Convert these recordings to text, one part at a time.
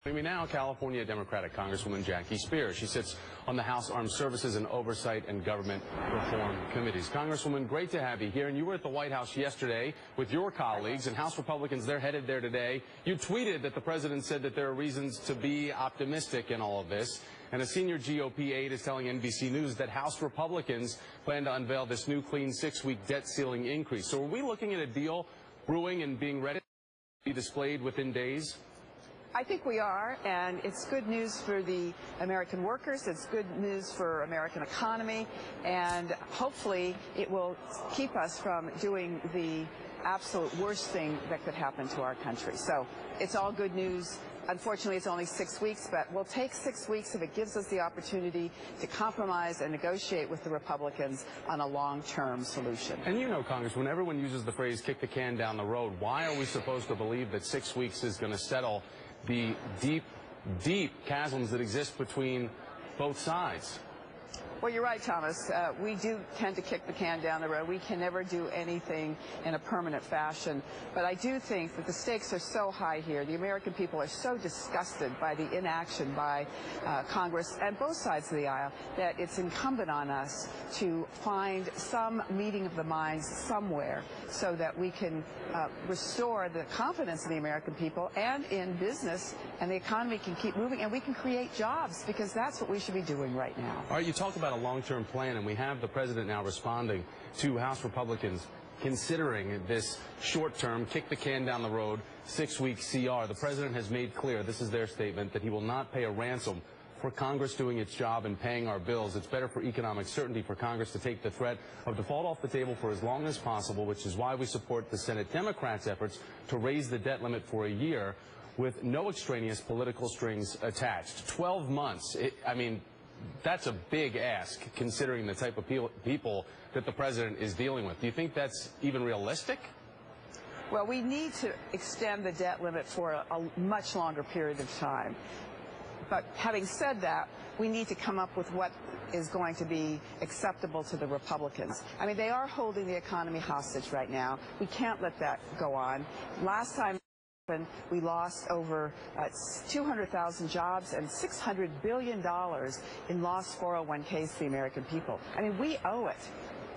Joining me now, California Democratic Congresswoman Jackie Speier. She sits on the House Armed Services and Oversight and Government Reform Committees. Congresswoman, great to have you here. And you were at the White House yesterday with your colleagues and House Republicans. They're headed there today. You tweeted that the president said that there are reasons to be optimistic in all of this. And a senior GOP aide is telling NBC News that House Republicans plan to unveil this new clean 6-week debt ceiling increase. So are we looking at a deal brewing and being ready to be displayed within days? I think we are, and it's good news for the American workers, it's good news for American economy, and hopefully it will keep us from doing the absolute worst thing that could happen to our country. So it's all good news. Unfortunately, it's only 6 weeks, but we'll take 6 weeks if it gives us the opportunity to compromise and negotiate with the Republicans on a long-term solution. And you know, Congresswoman, everyone uses the phrase kick the can down the road. Why are we supposed to believe that 6 weeks is going to settle the deep, deep chasms that exist between both sides? Well, you're right, Thomas. We do tend to kick the can down the road. We can never do anything in a permanent fashion. But I do think that the stakes are so high here. The American people are so disgusted by the inaction by Congress and both sides of the aisle that it's incumbent on us to find some meeting of the minds somewhere so that we can restore the confidence in the American people and in business, and the economy can keep moving and we can create jobs, because that's what we should be doing right now. All right, you talk about a long-term plan, and we have the president now responding to House Republicans considering this short-term, kick the can down the road, 6-week CR. The president has made clear, this is their statement, that he will not pay a ransom for Congress doing its job and paying our bills. It's better for economic certainty for Congress to take the threat of default off the table for as long as possible, which is why we support the Senate Democrats' efforts to raise the debt limit for a year with no extraneous political strings attached. 12 months. I mean, that's a big ask, considering the type of people that the president is dealing with. Do you think that's even realistic? Well, we need to extend the debt limit for a much longer period of time. But having said that, we need to come up with what is going to be acceptable to the Republicans. I mean, they are holding the economy hostage right now. We can't let that go on. Last time we lost over 200,000 jobs and $600 billion in lost 401ks to the American people. I mean, we owe it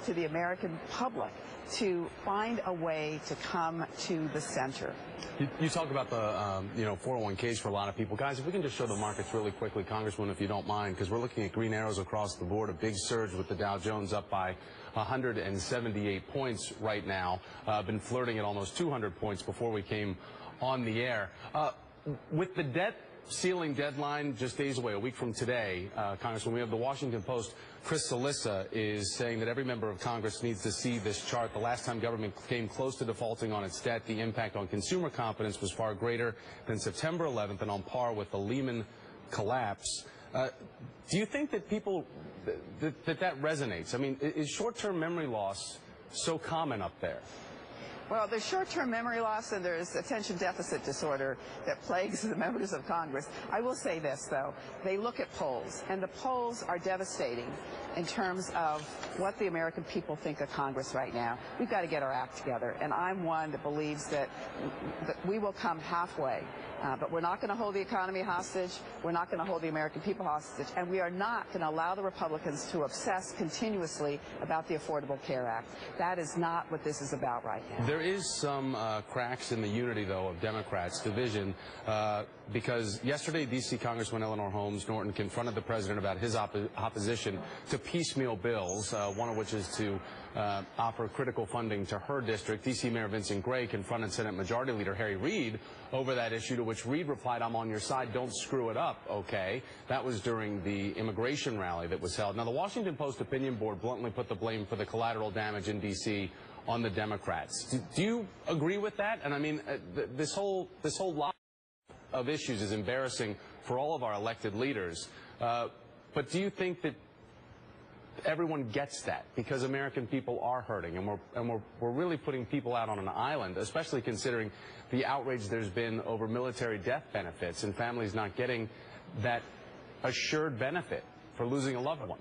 to the American public to find a way to come to the center. You talk about the 401ks for a lot of people. Guys, if we can just show the markets really quickly, Congresswoman, if you don't mind, because we're looking at green arrows across the board, a big surge with the Dow Jones up by 178 points right now. Been flirting at almost 200 points before we came on the air. With the debt ceiling deadline just days away, a week from today, Congresswoman, we have the Washington Post. Chris Salissa is saying that every member of Congress needs to see this chart. The last time government came close to defaulting on its debt, the impact on consumer confidence was far greater than September 11th and on par with the Lehman collapse. Do you think that people, that resonates? I mean, is short-term memory loss so common up there? Well, there's short-term memory loss and there's attention deficit disorder that plagues the members of Congress. I will say this, though. They look at polls, and the polls are devastating in terms of what the American people think of Congress right now. We've got to get our act together, and I'm one that believes that we will come halfway. But we're not going to hold the economy hostage. We're not going to hold the American people hostage. And we are not going to allow the Republicans to obsess continuously about the Affordable Care Act. That is not what this is about right now. There is some cracks in the unity, though, of Democrats' division, because yesterday D.C. Congressman Eleanor Holmes Norton confronted the president about his opposition to piecemeal bills, one of which is to offer critical funding to her district. D.C. Mayor Vincent Gray confronted Senate Majority Leader Harry Reid over that issue, to which Reid replied, "I'm on your side, don't screw it up, okay?" That was during the immigration rally that was held. Now, the Washington Post opinion board bluntly put the blame for the collateral damage in D.C. on the Democrats. Do you agree with that? And I mean, this whole lot of issues is embarrassing for all of our elected leaders. But do you think that everyone gets that? Because American people are hurting, and we're really putting people out on an island, especially considering the outrage there's been over military death benefits and families not getting that assured benefit for losing a loved one.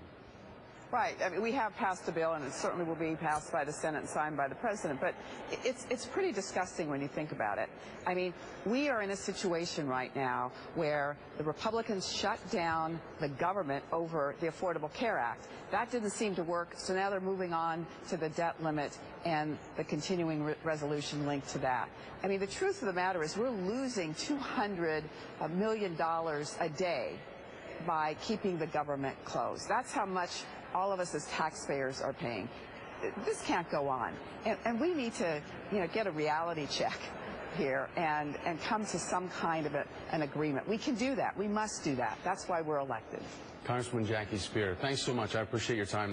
Right. I mean, we have passed a bill, and it certainly will be passed by the Senate and signed by the president. But it's pretty disgusting when you think about it. I mean, we are in a situation right now where the Republicans shut down the government over the Affordable Care Act. That didn't seem to work, so now they're moving on to the debt limit and the continuing resolution linked to that. I mean, the truth of the matter is we're losing $200 million a day by keeping the government closed. That's how much all of us as taxpayers are paying. This can't go on. And we need to, get a reality check here and come to some kind of an agreement. We can do that. We must do that. That's why we're elected. Congresswoman Jackie Speier, thanks so much. I appreciate your time.